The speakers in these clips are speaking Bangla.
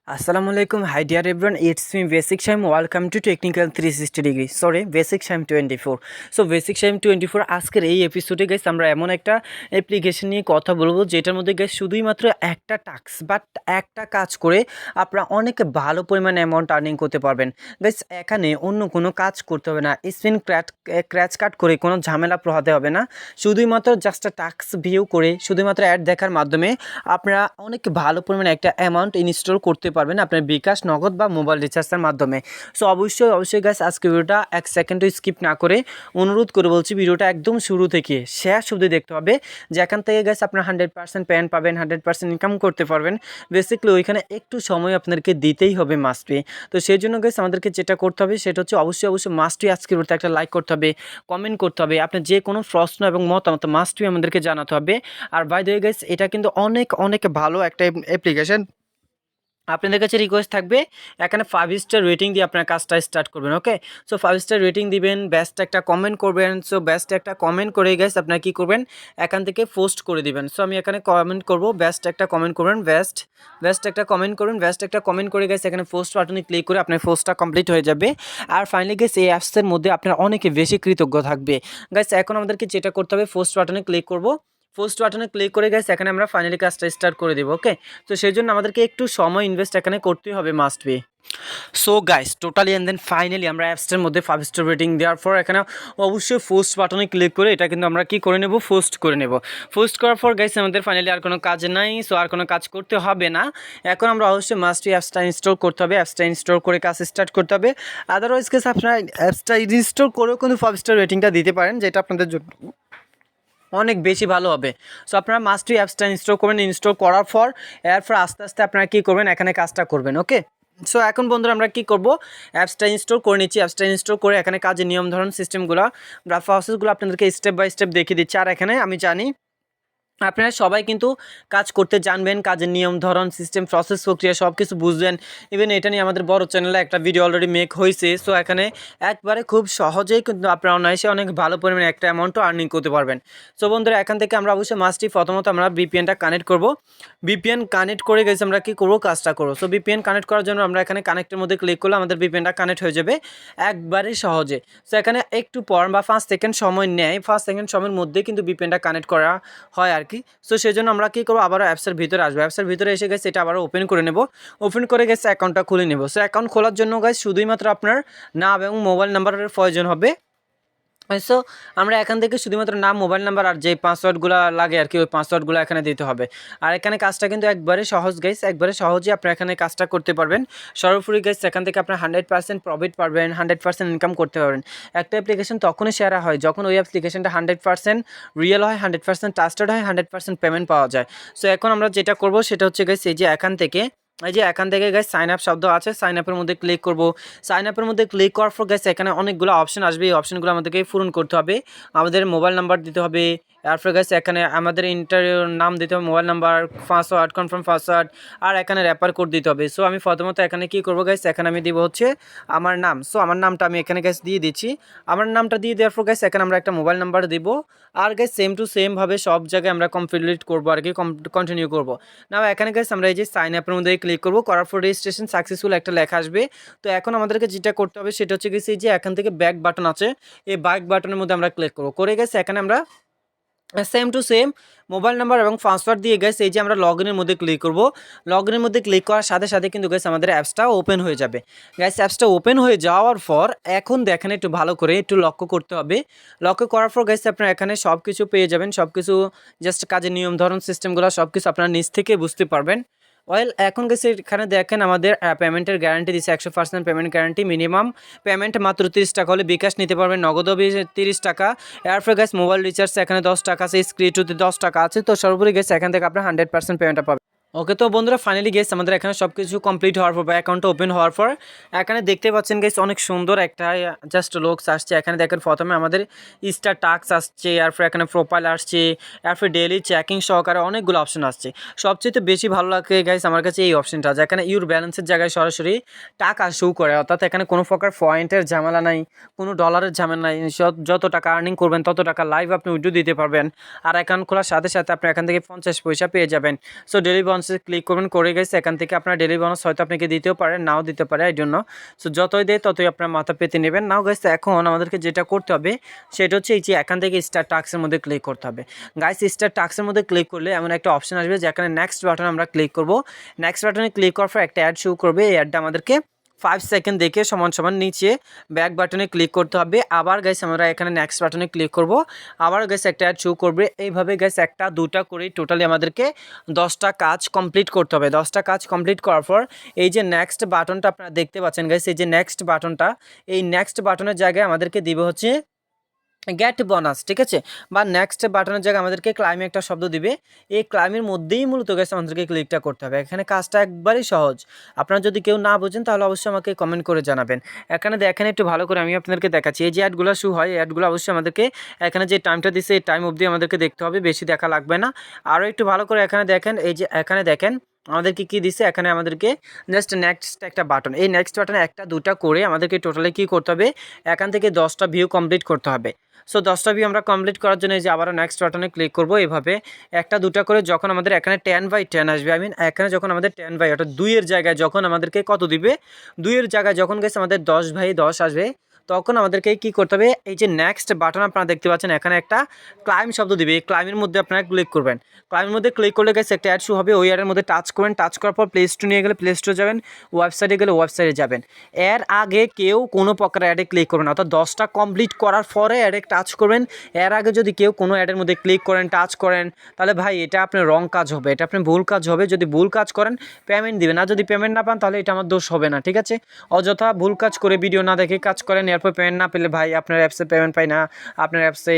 Assalamu alaikum. Hi dear everyone, it's me Basic Shime. Welcome to Technical 360 degree. Sorry, Basic Shime 24. So Basic Shime 24 আজকের এই এপিসোডে গাইস আমরা এমন একটা অ্যাপ্লিকেশন নিয়ে কথা বলবো যেটার মধ্যে গাইস শুধুই মাত্র একটা টাস্ক বাট একটা কাজ করে আপনারা অনেক ভালো পরিমাণে অ্যামাউন্ট আর্নিং করতে পারবেন। গাইস এখানে অন্য কোনো কাজ করতে হবে না, স্পিন ক্র্যাচ কাট করে কোনো ঝামেলা পোহাতে হবে না, শুধুই মাত্র জাস্ট টাস্ক ভিউ করে শুধুমাত্র অ্যাড দেখার মাধ্যমে আপনারা অনেক ভালো পরিমাণে একটা অ্যামাউন্ট ইনস্টল করতে পারবেন আপনার বিকাশ, নগদ বা মোবাইল রিচার্জের মাধ্যমে। সো অবশ্যই গাইস আজকে ভিডিওটা এক সেকেন্ডও স্কিপ না করে অনুরোধ করে বলছি ভিডিওটা একদম শুরু থেকে শেষ অবধি দেখতে হবে, যে এখান থেকে গাইস আপনার 100% পেমেন্ট পাবেন, 100% ইনকাম করতে পারবেন। বেসিক্যালি ওইখানে একটু সময় আপনাদেরকে দিতেই হবে মাস্ট বি। তো সেই জন্য গাইস আমাদেরকে যেটা করতে হবে সেটা হচ্ছে অবশ্যই মাস্ট বি আজকের ভিডিওতে একটা লাইক করতে হবে, কমেন্ট করতে হবে, আপনার যে কোনো প্রশ্ন এবং মতামত মাস্ট বি আমাদেরকে জানাতে হবে। আর বাই দ্য ওয়ে গাইস এটা কিন্তু অনেক ভালো একটা অ্যাপ্লিকেশন। আপনাদের কাছে রিকোয়েস্ট থাকবে এখানে 5 স্টার রেটিং দিয়ে আপনার কাজটা স্টার্ট করবেন। ওকে, সো 5 স্টার রেটিং দিবেন, বেস্ট একটা কমেন্ট করবেন। সো বেস্ট একটা কমেন্ট করে গাইস আপনারা কী করবেন, এখান থেকে পোস্ট করে দিবেন। সো আমি এখানে কমেন্ট করব, বেস্ট একটা কমেন্ট করবেন, বেস্ট একটা কমেন্ট করবেন, বেস্ট একটা কমেন্ট করে গাইস এখানে পোস্ট বাটনে ক্লিক করে আপনার পোস্টটা কমপ্লিট হয়ে যাবে। আর ফাইনালি গাইস এই অ্যাপসের মধ্যে আপনার অনেকে বেশি কৃতজ্ঞ থাকবে। গাইস এখন আমাদেরকে যেটা করতে হবে, পোস্ট বাটনে ক্লিক করব, পোস্ট বাটনে ক্লিক করে গাইস এখানে আমরা ফাইনালি কাজটা স্টার্ট করে দেবো। ওকে, তো সেই জন্য আমাদেরকে একটু সময় ইনভেস্ট এখানে করতেই হবে must be. So guys totally and then finally আমরা অ্যাপসটার মধ্যে 5 স্টার রেটিং দেওয়ার পর এখানে অবশ্যই পোস্ট বাটনে ক্লিক করে এটা কিন্তু আমরা কি করে নেব, পোস্ট করে নেব। পোস্ট করার পর গাইস আমাদের ফাইনালি আর কোনো কাজ নাই, সো আর কোনো কাজ করতে হবে না। এখন আমরা অবশ্যই মাস্ট বি অ্যাপসটা ইনস্টল করতে হবে, অ্যাপসটা ইনস্টল করে কাজ স্টার্ট করতে হবে। আদারওয়াইজ গাইস আপনারা অ্যাপসটা ইনস্টল করেও কিন্তু 5 স্টার রেটিংটা দিতে পারেন, যেটা আপনাদের জন্য অনেক বেশি ভালো হবে। সো আপনারা মাস্ট অ্যাপসটা ইনস্টল করবেন, ইনস্টল করার পর এরপর আস্তে আপনারা কী করবেন, এখানে কাজটা করবেন। ওকে, সো এখন বন্ধুরা আমরা কী করবো, অ্যাপসটা ইনস্টল করে নিচ্ছি। অ্যাপসটা ইনস্টল করে এখানে কাজের নিয়ম ধরন সিস্টেমগুলো বা প্রসেসগুলো আপনাদেরকে স্টেপ বাই স্টেপ দেখিয়ে দিচ্ছি। আর এখানে আমি জানি আপনারা সবাই কিন্তু কাজ করতে জানবেন, কাজের নিয়ম ধরন সিস্টেম প্রসেস প্রক্রিয়া সব কিছু বুঝবেন। ইভেন এটা নিয়ে আমাদের বড় চ্যানেলে একটা ভিডিও অলরেডি মেক হয়েছে। সো এখানে একবারে খুব সহজেই কিন্তু আপনারা অনায়াসে অনেক ভালো পরিমাণে একটা অ্যামাউন্টও আর্নিং করতে পারবেন। সো বন্ধুরা এখান থেকে আমরা অবশ্যই মাস্টই প্রথমত আমরা বিপিএনটা কানেক্ট করব। বিপিএন কানেক্ট করে গেছে আমরা কি করব, কাজটা করবো। সো বিপিএন কানেক্ট করার জন্য আমরা এখানে কানেক্টের মধ্যে ক্লিক করলে আমাদের বিপিএনটা কানেক্ট হয়ে যাবে একবারে সহজে। সো এখানে একটু পর বা 5 সেকেন্ড সময় নেয়, 5 সেকেন্ড সময়ের মধ্যে কিন্তু বিপিএনটা কানেক্ট করা হয় আর কি। সো সেই জন্য আমরা কী করবো, আবারও অ্যাপসের ভিতরে আসবো। অ্যাপসের ভিতরে এসে গেছে এটা আবারও ওপেন করে নেব। ওপেন করে গেছে অ্যাকাউন্টটা খুলে নেব। সো অ্যাকাউন্ট খোলার জন্য গাইস শুধুই মাত্র আপনার নাম এবং মোবাইল নাম্বারের প্রয়োজন হবে। সো আমরা এখান থেকে শুধুমাত্র নাম, মোবাইল নাম্বার আর যে পাসওয়ার্ডগুলো লাগে আর কি, ওই পাসওয়ার্ডগুলো এখানে দিতে হবে। আর এখানে কাজটা কিন্তু একবারে সহজ গাইস, একবারে সহজে আপনারা এখানে কাজটা করতে পারবেন। সর্বোপরি গাইস এখান থেকে আপনার 100% প্রফিট পাবেন, 100% ইনকাম করতে পারবেন। একটা অ্যাপ্লিকেশন তখনই শেয়ার হয় যখন ওই অ্যাপ্লিকেশনটা 100% রিয়েল হয়, 100% ট্রাস্টেড হয়, 100% পেমেন্ট পাওয়া যায়। সো এখন আমরা যেটা করব সেটা হচ্ছে গাইস এই যে এখান থেকে গাইস সাইন আপ শব্দ আছে, সাইন আপের মধ্যে ক্লিক করব। সাইন আপের মধ্যে ক্লিক করার পর গাইস এখানে অনেকগুলো অপশন আসবে, এই অপশনগুলো আমাদেরকে পূরণ করতে হবে। আমাদের মোবাইল নাম্বার দিতে হবে, তারপরে গাইস এখানে আমাদের ইন্টারভিউ নাম দিতে হবে, mobile number, password, confirm password, আর এখানে রেফার কোড দিতে হবে। সো আমি প্রথমত এখানে কি করব গাইস, এখানে আমি দিব হচ্ছে আমার নাম। সো আমার নামটা আমি এখানে গাইস দিয়ে দিচ্ছি। আমার নামটা দিয়ে দেওয়ার পর গাইস এখানে আমরা একটা মোবাইল নাম্বার দিব। আর গাইস সেম টু সেম ভাবে সব জায়গায় আমরা কমপ্লিট করবো আর কি, কন্টিনিউ করবো। না এখানে গাইস আমরা এই যে সাইন আপের মধ্যে ক্লিক করবো, করার পর রেজিস্ট্রেশন সাকসেসফুল একটা লেখা আসবে। তো এখন আমাদেরকে যেটা করতে হবে সেটা হচ্ছে গেছে যে এখান থেকে ব্যাক বাটন আছে, এই ব্যাক বাটনের মধ্যে আমরা ক্লিক করবো। করে গেছে এখানে আমরা same to same mobile number এবং পাসওয়ার্ড দিয়ে গেছে এই যে আমরা লগ ইনের মধ্যে ক্লিক করব। লগ ইনের মধ্যে ক্লিক করার সাথে কিন্তু গেছে আমাদের অ্যাপসটা ওপেন হয়ে যাবে। গ্যাস অ্যাপসটা ওপেন হয়ে যাওয়ার পর এখন দেখেন একটু ভালো করে একটু লক্ষ্য করতে হবে। লক্ষ্য করার পর গেছে আপনারা এখানে সব কিছু পেয়ে যাবেন, সব কিছু জাস্ট কাজের নিয়ম ধরন সিস্টেমগুলো সব কিছু আপনারা নিজ থেকে বুঝতে পারবেন। ওয়েল এখন গেছে এখানে দেখেন আমাদের পেমেন্টের গ্যারান্টি দিচ্ছে 100% পেমেন্ট গ্যারান্টি। মিনিমাম পেমেন্ট মাত্র 30 টাকা হলে বিকাশ নিতে পারবেন, নগদও 30 টাকা। এরপরে গ্যাস মোবাইল রিচার্জ এখানে 10 টাকা আছে, স্ক্রিটুতে 10 টাকা আছে। তো সর্বোপরি গেছে এখান থেকে আপনার 100% পেমেন্টটা পাবেন। ওকে, তো বন্ধুরা ফাইনালি গেছে আমাদের এখানে সব কিছু কমপ্লিট হওয়ার পর বা অ্যাকাউন্টটা ওপেন হওয়ার পর এখানে দেখতে পাচ্ছেন গেছে অনেক সুন্দর একটা জাস্ট লোকস আসছে। এখানে দেখেন প্রথমে আমাদের স্টার টাস্ক আসছে, এরপর এখানে প্রোফাইল আসছে, এরপর ডেইলি চেকিং সহকারে অনেকগুলো অপশন আসছে। সবচেয়ে বেশি ভালো লাগে গাইস আমার কাছে এই অপশনটা, যেখানে ইউর ব্যালেন্সের জায়গায় সরাসরি টাকা শো করে, অর্থাৎ এখানে কোনো প্রকার পয়েন্টের ঝামেলা নাই, কোনো ডলারের ঝামেলা নাই। যত টাকা আর্নিং করবেন তত টাকা লাইভ আপনি উইথড্র দিতে পারবেন। আর অ্যাকাউন্ট খোলার সাথে আপনি এখান থেকে 50 পয়সা পেয়ে যাবেন। সো ডেলি বোনাসে ক্লিক করবেন, করে গেছে এখান থেকে আপনার ডেইলি বোনাস হয়তো আপনাকে দিতেও পারে, নাও দিতে পারে, এই জন্য সো যতই দেয় ততই আপনার মাথা পেতে নেবেন। নাও গাইস এখন আমাদেরকে যেটা করতে হবে সেটা হচ্ছে এই যে এখান থেকে স্টার টাস্কের মধ্যে ক্লিক করতে হবে। গাইস স্টার টাস্কের মধ্যে ক্লিক করলে এমন একটা অপশন আসবে যেখানে নেক্সট বাটন আমরা ক্লিক করব। নেক্সট বাটনে ক্লিক করার পর একটা অ্যাড শো করবে, এই অ্যাডটা আমাদেরকে 5 সেকেন্ড দেখে সমান সমান নিচে ব্যাক বাটনে ক্লিক করতে হবে। আবার গাইস আমরা এখানে নেক্সট বাটনে ক্লিক করব, আবার গাইস একটা অ্যাড শো করবে। এইভাবে গাইস একটা দুটা করে টোটালি আমাদেরকে 10টা কাজ কমপ্লিট করতে হবে। 10টা কাজ কমপ্লিট করার পর এই যে নেক্সট বাটনটা আপনারা দেখতে পাচ্ছেন গাইস, এই যে নেক্সট বাটনটা, এই নেক্সট বাটনের জায়গায় আমাদেরকে দিবে হচ্ছে গেট বোনাস, ঠিক আছে, বা নেক্সট বাটনের জায়গায় আমাদেরকে ক্লাইমে একটা শব্দ দিবে। এই ক্লাইমের মধ্যেই মূলত গেছে আমাদেরকে ক্লিকটা করতে হবে। এখানে কাজটা একবারই সহজ। আপনারা যদি কেউ না বোঝেন তাহলে অবশ্যই আমাকে কমেন্ট করে জানাবেন। এখানে দেখেন একটু ভালো করে আমি আপনাদেরকে দেখাচ্ছি। এই যে অ্যাডগুলো শু হয়, এই অ্যাডগুলো অবশ্যই আমাদেরকে এখানে যে টাইমটা দিচ্ছে এই টাইম অবধি আমাদেরকে দেখতে হবে, বেশি দেখা লাগবে না। আরও একটু ভালো করে এখানে দেখেন, এই যে এখানে দেখেন আমাদেরকে কী দিচ্ছে, এখানে আমাদেরকে জাস্ট নেক্সট একটা বাটন, এই নেক্সট বাটনে একটা দুটা করে আমাদেরকে টোটালি কী করতে হবে, এখান থেকে 10টা ভিউ কমপ্লিট করতে হবে। সো 10টা ভিউ আমরা কমপ্লিট করার জন্য এই যে আবারও নেক্সট বাটনে ক্লিক করব। এভাবে একটা দুটা করে যখন আমাদের এখানে 10/10 আসবে, এখানে যখন আমাদের 10 অর্থাৎ 2-এর জায়গায় যখন আমাদেরকে কত দিবে, 2-এর জায়গায় যখন গেছে আমাদের 10/10 আসবে, তখন আমাদেরকে কী করতে হবে, এই যে নেক্সট বাটন আপনারা দেখতে পাচ্ছেন এখানে একটা ক্লাইম শব্দ দিবে, এই ক্লাইমের মধ্যে আপনারা ক্লিক করবেন। ক্লাইমের মধ্যে ক্লিক করলে গেছে একটা অ্যাড শো হবে, ওই অ্যাডের মধ্যে টাচ করবেন, টাচ করার পর প্লে স্টোর নিয়ে গেলে প্লে স্টোরে যাবেন, ওয়েবসাইটে গেলে ওয়েবসাইটে যাবেন। এর আগে কেউ কোনো প্রকার অ্যাডে ক্লিক করবেন না, অর্থাৎ 10টা কমপ্লিট করার পরে অ্যাডে টাচ করবেন। এর আগে যদি কেউ কোনো অ্যাডের মধ্যে ক্লিক করেন, টাচ করেন, তাহলে ভাই এটা আপনার রং কাজ হবে, এটা আপনার ভুল কাজ হবে। যদি ভুল কাজ করেন পেমেন্ট দিবেন, আর যদি পেমেন্ট না পান তাহলে এটা আমার দোষ হবে না, ঠিক আছে। অযথা ভুল কাজ করে ভিডিও না দেখে কাজ করেন, এরপর পেমেন্ট না পেলে ভাই আপনার অ্যাপসে পেমেন্ট পাই না, আপনার অ্যাপসে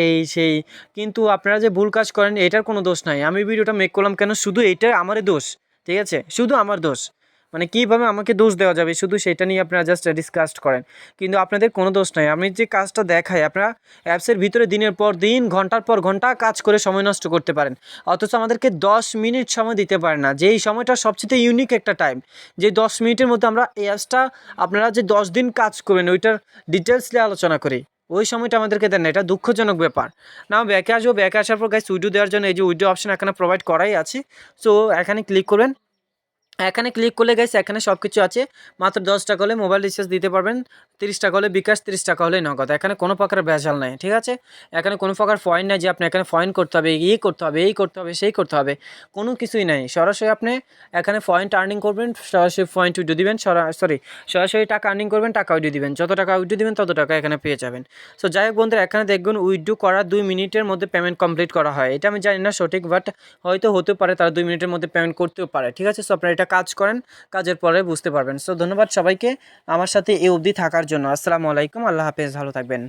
এই সেই, কিন্তু আপনারা যে ভুল কাজ করেন এটার কোনো দোষ নাই। আমি ভিডিওটা মেক করলাম কেন, শুধু এটা আমারই দোষ, ঠিক আছে, শুধু আমার দোষ। মানে কীভাবে আমাকে দোষ দেওয়া যাবে শুধু সেটা নিয়ে আপনারা জাস্ট ডিসকাস করেন, কিন্তু আপনাদের কোনো দোষ নাই। আমি যে কাজটা দেখাই আপনারা অ্যাপসের ভিতরে দিনের পর দিন ঘন্টার পর ঘন্টা কাজ করে সময় নষ্ট করতে পারেন, অথচ আমাদেরকে 10 মিনিট সময় দিতে পারেন না, যেই সময়টা সবচেয়ে ইউনিক একটা টাইম, যে 10 মিনিটের মধ্যে আমরা এই অ্যাপসটা আপনারা যে 10 দিন কাজ করবেন ওইটার ডিটেলসলি আলোচনা করি, ওই সময়টা আমাদেরকে দেন না, এটা দুঃখজনক ব্যাপার। না ব্যাকে আসবো, ব্যাকে আসার পর গাইস উইডিও দেওয়ার জন্য এই যে উইডিও অপশন এখানে প্রোভাইড করাই আছে। সো এখানে ক্লিক করবেন, এখানে ক্লিক করলে গাইস এখানে সব কিছু আছে। মাত্র 10 টাকা হলে মোবাইল রিচার্জ দিতে পারবেন, 30 টাকা হলে বিকাশ, 30 টাকা হলে নগদ। এখানে কোনো প্রকার ভেজাল নাই, ঠিক আছে। এখানে কোনো প্রকার পয়েন্ট নাই যে আপনি এখানে পয়েন্ট করতে হবে, করতে হবে, এই করতে হবে, সেই করতে হবে, কোনো কিছুই নাই। সরাসরি আপনি এখানে পয়েন্ট আর্নিং করবেন, সরাসরি পয়েন্ট উইডিও দিবেন, সরাসরি টাকা আর্নিং করবেন, টাকা উইডিও দিবেন, যত টাকা উইডিও দিবেন তত টাকা এখানে পেয়ে যাবেন। সো যাই হোক বন্ধুরা, এখানে দেখবেন উইডিও করার 2 মিনিটের মধ্যে পেমেন্ট কমপ্লিট করা হয়। এটা আমি জানি না সঠিক, বাট হয়তো হতে পারে তারা 2 মিনিটের মধ্যে পেমেন্ট করতেও পারে, ঠিক আছে। সো আপনারা এটা কাজ করেন, কাজের পরে বুঝতে পারবেন। সো ধন্যবাদ সবাইকে আমার সাথে এই অবধি থাকার জন্য। আসসালামু আলাইকুম, আল্লাহ হাফেজ, ভালো থাকবেন।